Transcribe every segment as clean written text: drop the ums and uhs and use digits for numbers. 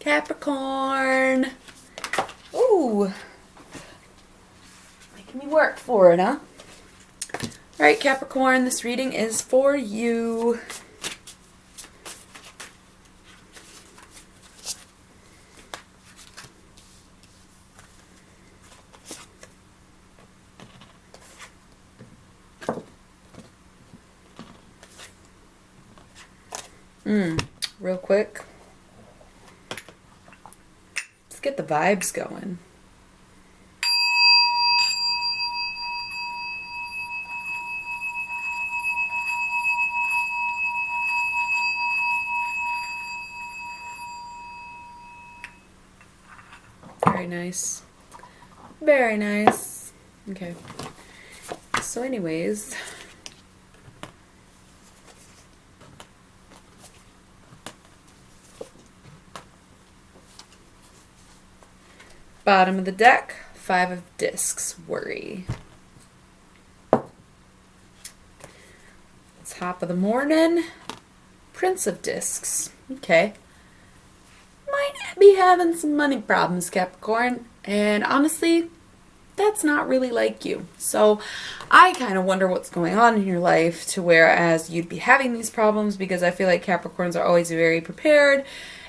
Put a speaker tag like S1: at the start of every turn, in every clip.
S1: Capricorn. Ooh. Making me work for it, huh? Alright, Capricorn, this reading is for you. Real quick. Let's get the vibes going. Very nice. Very nice. Okay. So anyways, bottom of the deck, 5 of discs, worry. Top of the morning, Prince of discs. Okay. Might be having some money problems, Capricorn. And honestly, that's not really like you. So I kind of wonder what's going on in your life to whereas you'd be having these problems, because I feel like Capricorns are always very prepared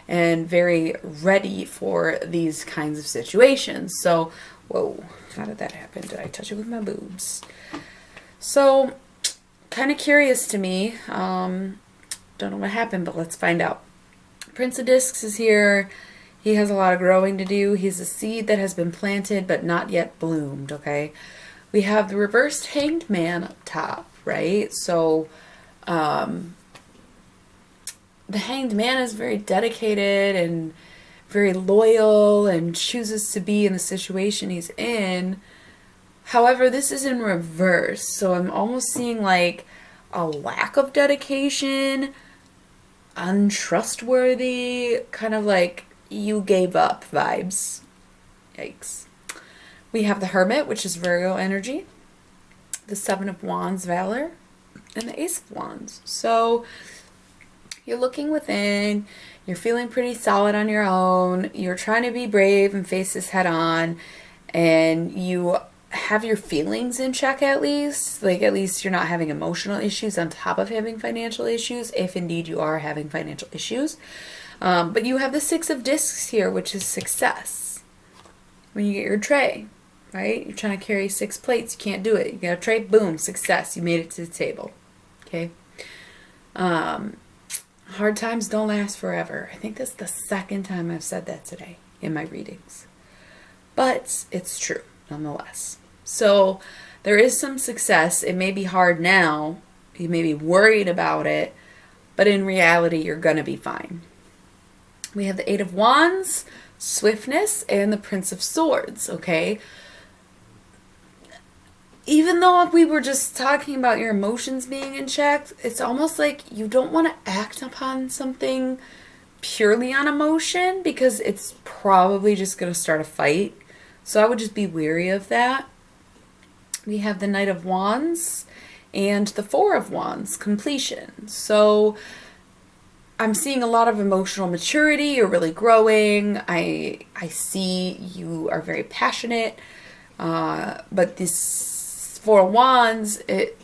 S1: and very ready for these kinds of situations. So, whoa, how did that happen? Did I touch it with my boobs? So, kind of curious to me. Don't know what happened, but let's find out. Prince of Discs is here. He has a lot of growing to do. He's a seed that has been planted but not yet bloomed, okay? We have the reversed Hanged Man up top, right? So, the Hanged Man is very dedicated and very loyal and chooses to be in the situation he's in. However, this is in reverse, so I'm almost seeing like a lack of dedication, untrustworthy, kind of like you gave up vibes. Yikes. We have the Hermit, which is Virgo energy, the 7 of Wands, Valor, and the Ace of Wands. So you're looking within, you're feeling pretty solid on your own, you're trying to be brave and face this head on, and you have your feelings in check at least. Like, at least you're not having emotional issues on top of having financial issues, if indeed you are having financial issues. But you have the 6 of discs here, which is success. When you get your tray, right? You're trying to carry 6 plates, you can't do it. You got a tray, boom, success. You made it to the table. Okay? Hard times don't last forever. I think that's the second time I've said that today in my readings. But it's true, nonetheless. So there is some success. It may be hard now. You may be worried about it. But in reality, you're going to be fine. We have the 8 of Wands, Swiftness, and the Prince of Swords, okay? Even though we were just talking about your emotions being in check, it's almost like you don't want to act upon something purely on emotion, because it's probably just going to start a fight. So I would just be wary of that. We have the Knight of Wands and the 4 of Wands, completion. So I'm seeing a lot of emotional maturity. You're really growing. I see you are very passionate. But this 4 of Wands, it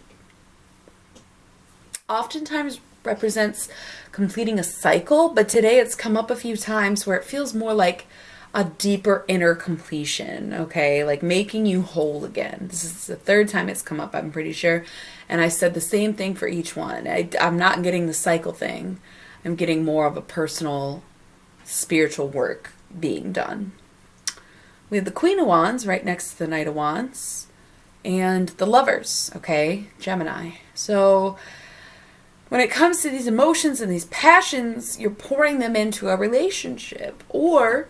S1: oftentimes represents completing a cycle, but today it's come up a few times where it feels more like a deeper inner completion, okay? Like making you whole again. This is the 3rd time it's come up, I'm pretty sure. And I said the same thing for each one. I'm not getting the cycle thing. I'm getting more of a personal, spiritual work being done. We have the Queen of Wands right next to the Knight of Wands. And the Lovers, okay? Gemini. So when it comes to these emotions and these passions, you're pouring them into a relationship, or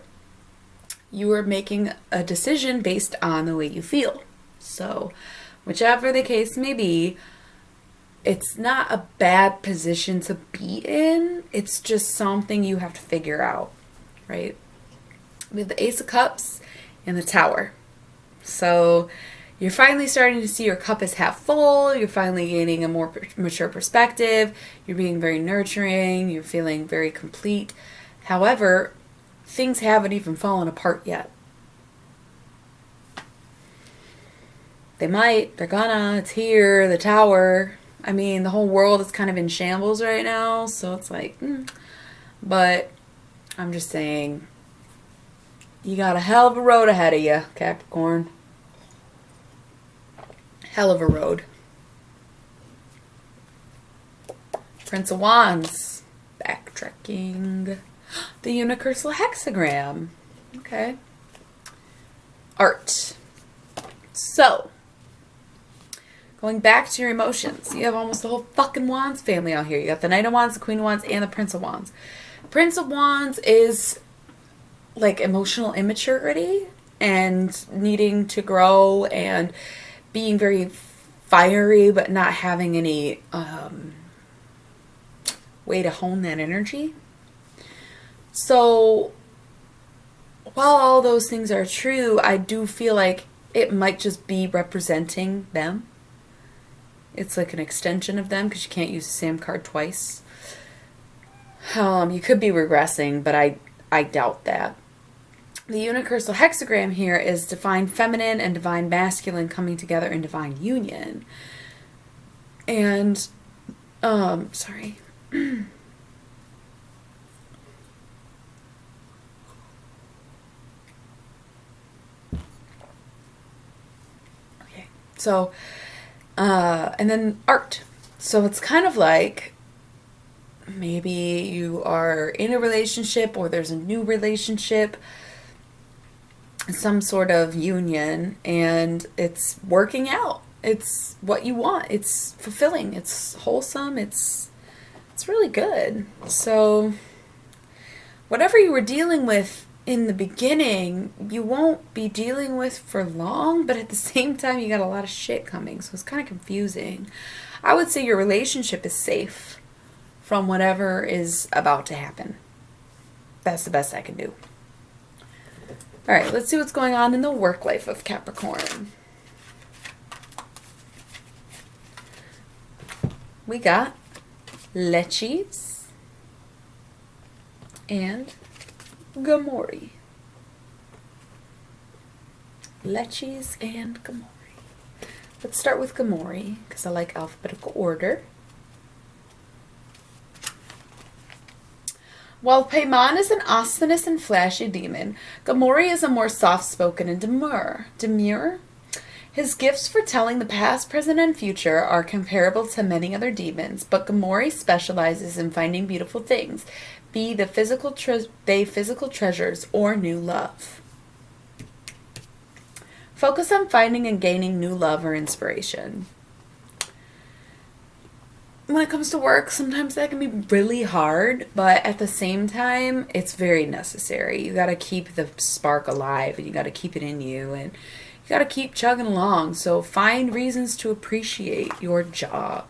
S1: you are making a decision based on the way you feel. So whichever the case may be, it's not a bad position to be in. It's just something you have to figure out, right? We have the Ace of Cups and the Tower. So you're finally starting to see your cup is half full. You're finally gaining a more mature perspective. You're being very nurturing. You're feeling very complete. However, things haven't even fallen apart yet. They might, they're gonna, it's here, the tower. I mean, the whole world is kind of in shambles right now, so it's like, But I'm just saying, you got a hell of a road ahead of you, Capricorn. Hell of a road. Prince of Wands. Backtracking. The universal hexagram. Okay. Art. So, going back to your emotions, you have almost the whole fucking Wands family out here. You got the Knight of Wands, the Queen of Wands, and the Prince of Wands. Prince of Wands is like emotional immaturity and needing to grow and being very fiery but not having any way to hone that energy. So while all those things are true, I do feel like it might just be representing them. It's like an extension of them because you can't use the same card twice. You could be regressing, but I doubt that. The universal hexagram here is divine feminine and divine masculine coming together in divine union. And, sorry. Okay, so, and then art. So it's kind of like maybe you are in a relationship or there's a new relationship, some sort of union, and it's working out. It's what you want. It's fulfilling. It's wholesome. It's really good. So whatever you were dealing with in the beginning, you won't be dealing with for long, but at the same time, you got a lot of shit coming. So it's kind of confusing. I would say your relationship is safe from whatever is about to happen. That's the best I can do. All right, let's see what's going on in the work life of Capricorn. We got Leches and Gamori. Leches and Gamori. Let's start with Gamori because I like alphabetical order. While Paimon is an ostinous and flashy demon, Gamori is a more soft-spoken and demure. His gifts for telling the past, present, and future are comparable to many other demons, but Gamori specializes in finding beautiful things, be they physical treasures or new love. Focus on finding and gaining new love or inspiration. When it comes to work, sometimes that can be really hard, but at the same time, it's very necessary. You got to keep the spark alive, and you got to keep it in you, and you got to keep chugging along. So find reasons to appreciate your job.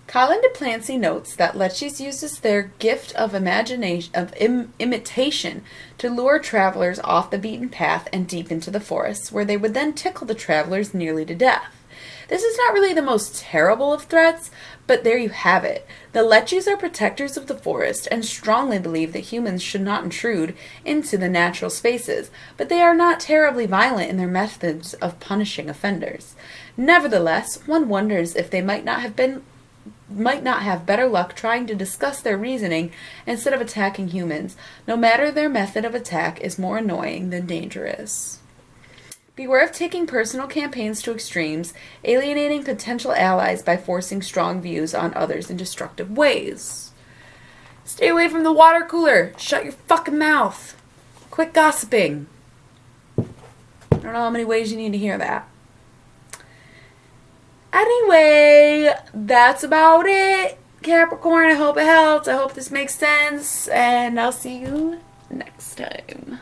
S1: Colin de Plancy notes that Leches uses their gift of imitation to lure travelers off the beaten path and deep into the forests, where they would then tickle the travelers nearly to death. This is not really the most terrible of threats, but there you have it. The Leches are protectors of the forest and strongly believe that humans should not intrude into the natural spaces, but they are not terribly violent in their methods of punishing offenders. Nevertheless, one wonders if they might not have better luck trying to discuss their reasoning instead of attacking humans. No matter their method of attack is more annoying than dangerous. Beware of taking personal campaigns to extremes, alienating potential allies by forcing strong views on others in destructive ways. Stay away from the water cooler. Shut your fucking mouth. Quit gossiping. I don't know how many ways you need to hear that. Anyway, that's about it. Capricorn, I hope it helped. I hope this makes sense. And I'll see you next time.